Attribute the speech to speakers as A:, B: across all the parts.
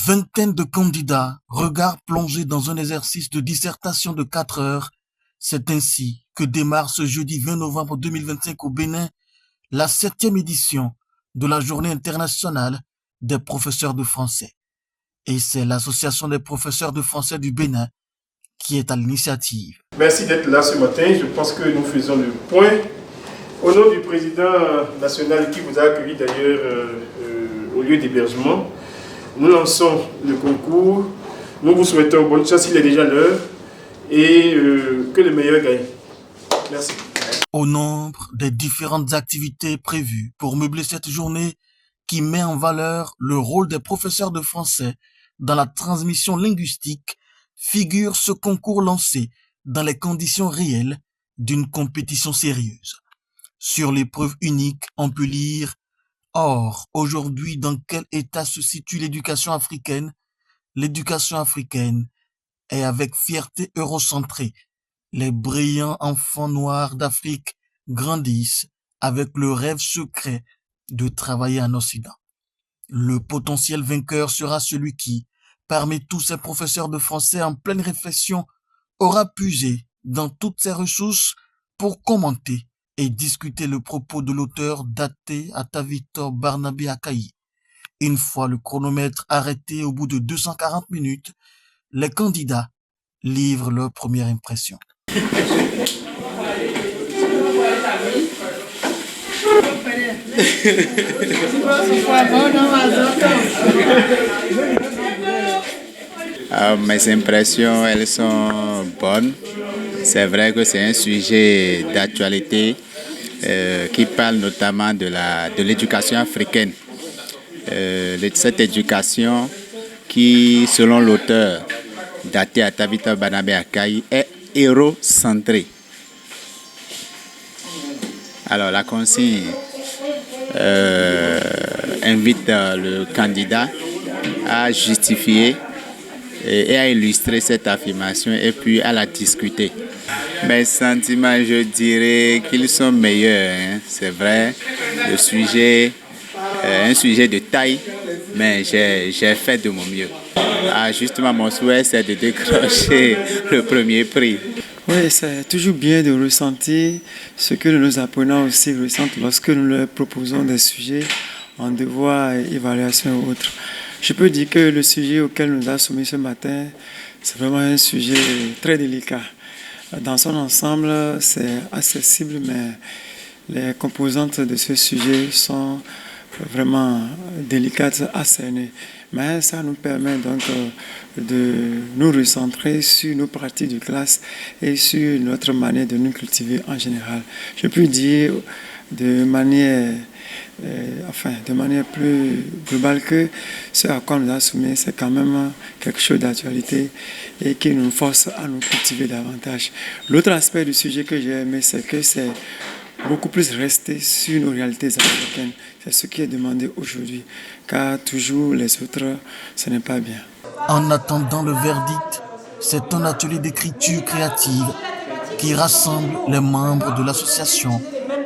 A: vingtaine de candidats, regard plongé dans un exercice de dissertation de 4 heures. C'est ainsi que démarre ce jeudi 20 novembre 2025 au Bénin la 7e édition de la Journée internationale des professeurs de français. Et c'est l'Association des professeurs de français du Bénin qui est à l'initiative.
B: Merci d'être là ce matin. Je pense que nous faisons le point. Au nom du président national qui vous a accueilli d'ailleurs au lieu d'hébergement, nous lançons le concours. Nous vous souhaitons bonne chance, il est déjà l'heure, et que le meilleur gagne. Merci.
A: Au nombre des différentes activités prévues pour meubler cette journée qui met en valeur le rôle des professeurs de français dans la transmission linguistique, figure ce concours lancé dans les conditions réelles d'une compétition sérieuse. Sur l'épreuve unique, on peut lire « Or, aujourd'hui, dans quel état se situe l'éducation africaine ? L'éducation africaine est avec fierté eurocentrée. Les brillants enfants noirs d'Afrique grandissent avec le rêve secret de travailler en Occident. Le potentiel vainqueur sera celui qui, parmi tous ces professeurs de français en pleine réflexion, aura puisé dans toutes ses ressources pour commenter et discuter le propos de l'auteur daté à Tavitor Barnabé Akayi. Une fois le chronomètre arrêté au bout de 240 minutes, les candidats livrent leur première impression.
C: Mes impressions, elles sont bonnes. C'est vrai que c'est un sujet d'actualité qui parle notamment de l'éducation africaine. Cette éducation qui, selon l'auteur daté à Tabita Barnabé Akayi, est hérocentrée. Alors la consigne invite le candidat à justifier et à illustrer cette affirmation et puis à la discuter. Mes sentiments, je dirais qu'ils sont meilleurs. C'est vrai, le sujet est un sujet de taille, mais j'ai fait de mon mieux. Justement, mon souhait, c'est de décrocher le premier prix.
D: Oui, c'est toujours bien de ressentir ce que nos apprenants aussi ressentent lorsque nous leur proposons des sujets en devoir, évaluation ou autre. Je peux dire que le sujet auquel nous avons soumis ce matin, c'est vraiment un sujet très délicat. Dans son ensemble, c'est accessible, mais les composantes de ce sujet sont vraiment délicates à cerner. Mais ça nous permet donc de nous recentrer sur nos pratiques de classe et sur notre manière de nous cultiver en général. Je peux dire de manière plus globale que ce à quoi nous avons soumis, c'est quand même quelque chose d'actualité et qui nous force à nous cultiver davantage. L'autre aspect du sujet que j'ai aimé, c'est que c'est beaucoup plus rester sur nos réalités africaines. C'est ce qui est demandé aujourd'hui, car toujours les autres, ce n'est pas bien.
A: En attendant le verdict, c'est un atelier d'écriture créative qui rassemble les membres de l'association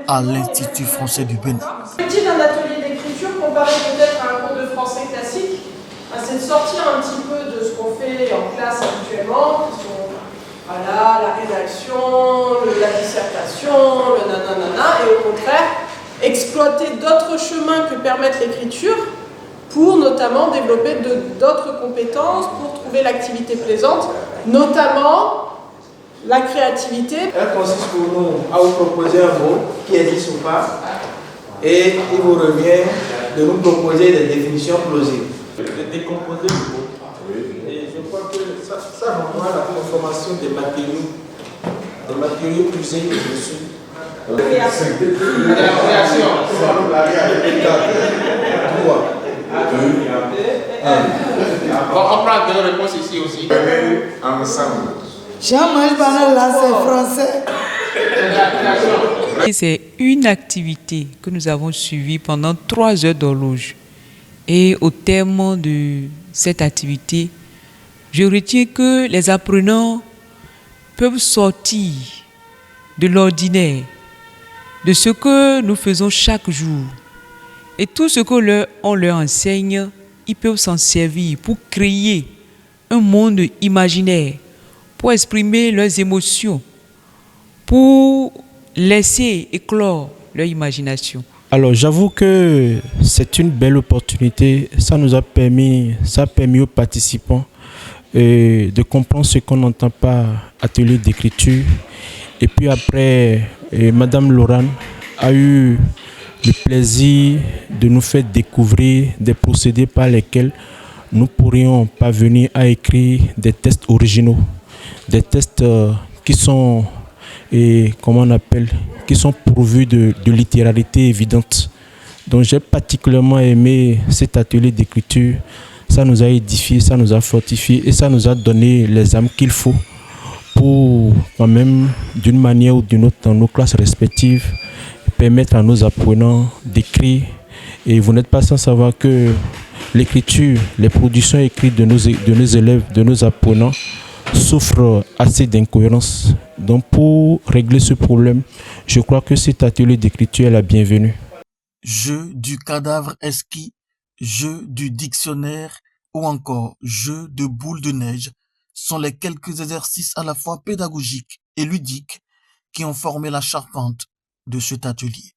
A: à l'Institut français du Bénin.
E: L'objectif d'un atelier d'écriture, comparé peut-être à un cours de français classique, c'est de sortir un petit peu de ce qu'on fait en classe habituellement, qui sont la rédaction, la dissertation, le nanana, et au contraire, exploiter d'autres chemins que permettent l'écriture pour notamment développer d'autres compétences, pour trouver l'activité plaisante, notamment la créativité.
F: Elle consiste pour nous à vous proposer un mot qui existe ou pas, et il vous revient de nous proposer des définitions plausibles.
G: De décomposer le mot. Et je crois que ça renvoie à la consommation des matériaux usés et reçus. La création. On prend deux réponses ici aussi. Ensemble.
H: Jean-Marc Banal, là, c'est français.
I: Et c'est une activité que nous avons suivie pendant 3 heures d'horloge. Et au terme de cette activité, je retiens que les apprenants peuvent sortir de l'ordinaire, de ce que nous faisons chaque jour. Et tout ce qu'on leur enseigne ils peuvent s'en servir pour créer un monde imaginaire, pour exprimer leurs émotions, pour laisser éclore leur imagination.
J: Alors j'avoue que c'est une belle opportunité. Ça a permis aux participants de comprendre ce qu'on n'entend pas atelier d'écriture. Et puis après, Madame Laurent a eu le plaisir de nous faire découvrir des procédés par lesquels nous pourrions parvenir à écrire des textes originaux, des textes qui sont, qui sont pourvus de littéralité évidente. Donc j'ai particulièrement aimé cet atelier d'écriture. Ça nous a édifié, ça nous a fortifié et ça nous a donné les âmes qu'il faut pour quand même, d'une manière ou d'une autre, dans nos classes respectives, permettre à nos apprenants d'écrire. Et vous n'êtes pas sans savoir que l'écriture, les productions écrites de nos élèves, de nos apprenants, souffrent assez d'incohérences. Donc pour régler ce problème, je crois que cet atelier d'écriture est la bienvenue.
A: Jeu du cadavre exquis, jeu du dictionnaire ou encore jeu de boule de neige sont les quelques exercices à la fois pédagogiques et ludiques qui ont formé la charpente de cet atelier.